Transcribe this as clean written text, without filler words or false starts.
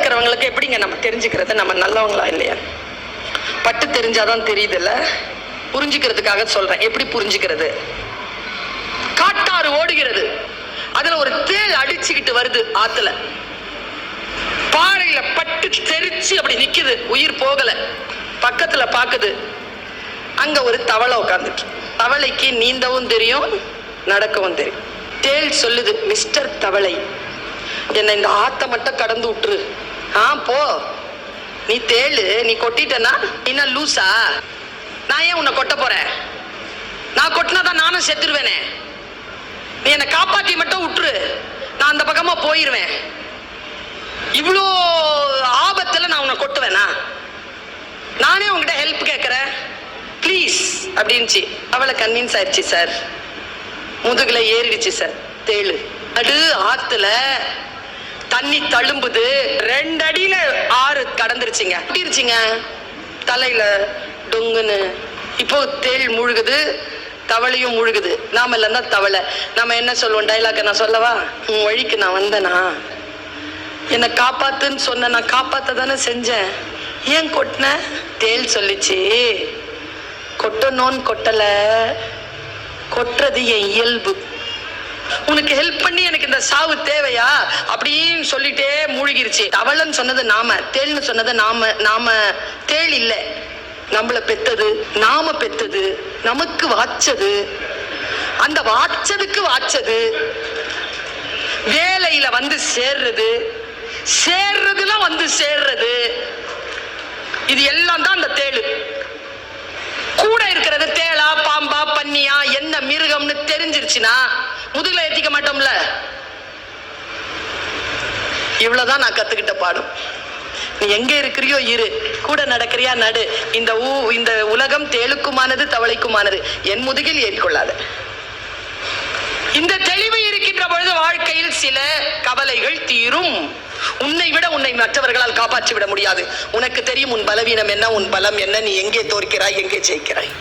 இருக்கிறவங்களுக்கு எப்படிங்க நம்ம தெரிஞ்சுக்கிறது நம்ம நல்லவங்களா இல்லையா? பட்டு தெரிஞ்சாதான் தெரியுதுல்ல. புரிஞ்சுக்கிறதுக்காக சொல்றேன். எப்படி புரிஞ்சுக்கிறது? காட்டாறு ஓடுகிறது, அதுல ஒரு தேள் அடிச்சுக்கிட்டு வருது ஆத்துல. பாறையில பட்டு தெரிச்சு அப்படி நிக்குது, உயிர் போகல. பக்கத்துல பாக்குது, அங்க ஒரு தவளை உட்கார்ந்துட்டு. தவளைக்கு நீந்தவும் தெரியும், நடக்கவும் தெரியும். தேள் சொல்லுது, மிஸ்டர் தவளை, என்ன இந்த ஆத்த மட்டும் கடந்து விட்டுரு. போ, நீ தேளு, நீ கொட்டிட்டனா என்ன லூசா? நான் ஏன் உன்னை கொட்ட போறேன்? நான் கொட்டினாதான் நானும் செத்துருவேனே. நீ என்னை காப்பாத்தி மட்டும் விட்டுரு, நான் அந்த பக்கமா போயிருவேன். இவ்வளோ ஆபத்துல நான் உன்னை கொட்டுவேனா? நானே உங்ககிட்ட ஹெல்ப் கேட்கிறேன், ப்ளீஸ் அப்படின்ச்சு. அவளை கன்வின்ஸ் ஆயிடுச்சு சார், முதுகுல ஏறிடுச்சு சார் தேளு. அடு ஆத்துல தண்ணி தழும்புது, 2 அடியில ஆறு கடந்துருச்சுங்க, கட்டிருச்சுங்க தலையில டொங்குன்னு. இப்போ தேள் முழுகுது, தவளையும் முழுகுது. நாம இல்லைன்னா தவளை. நாம என்ன சொல்லுவோம்? டைலாக நான் சொல்லவா? உன் வழிக்கு நான் வந்தேனா, என்னை காப்பாத்துன்னு சொன்ன, நான் காப்பாத்த தானே செஞ்சேன், ஏன் கொட்டின? தேள் சொல்லிச்சு, கொட்டணும்னு கொட்டல, கொட்டுறது என் இயல்பு. உனக்கு ஹெல்ப் பண்ணி எனக்கு இந்த சாவு தேவையா அப்படின்னு சொல்லிட்டே மூழ்கிருச்சு. தவளைன்னு சொன்னது நாம, தேள்னு சொன்னது நாம. நாம தேள் இல்ல, நம்மள பெத்தது, நாம பெத்தது, நமக்கு வாச்சது, அந்த வாச்சதுக்கு வாச்சது, வேலையில வந்து சேர்றது, சேர்றதுல வந்து சேர்றது, இது எல்லாம் தான் அந்த தேளு. கூட இருக்கிறது தேளா பாம்பா பன்னியா என்ன மிருகம்னு தெரிஞ்சிருச்சுன்னா முதுகுல ஏத்திக்க மாட்டோம்ல. இவ்வளவுதான் நான் கத்துக்கிட்ட பாடம். நீ எங்க இருக்கிறியோ இரு, கூட நடக்கிறியா நடு. இந்த உலகம் தேளுக்குமானது, தவளைக்குமானது. என் முதுகில் ஏறிக்கொள்ளாத. இந்த தெளிவு இருக்கின்ற பொழுது வாழ்க்கையில் சில கவலைகள் தீரும். உன்னை விட உன்னை மற்றவர்களால் காப்பாற்றி விட முடியாது. உனக்கு தெரியும் உன் பலவீனம் என்ன, உன் பலம் என்ன, நீ எங்கே தோற்கிறாய், எங்கே ஜெயிக்கிறாய்.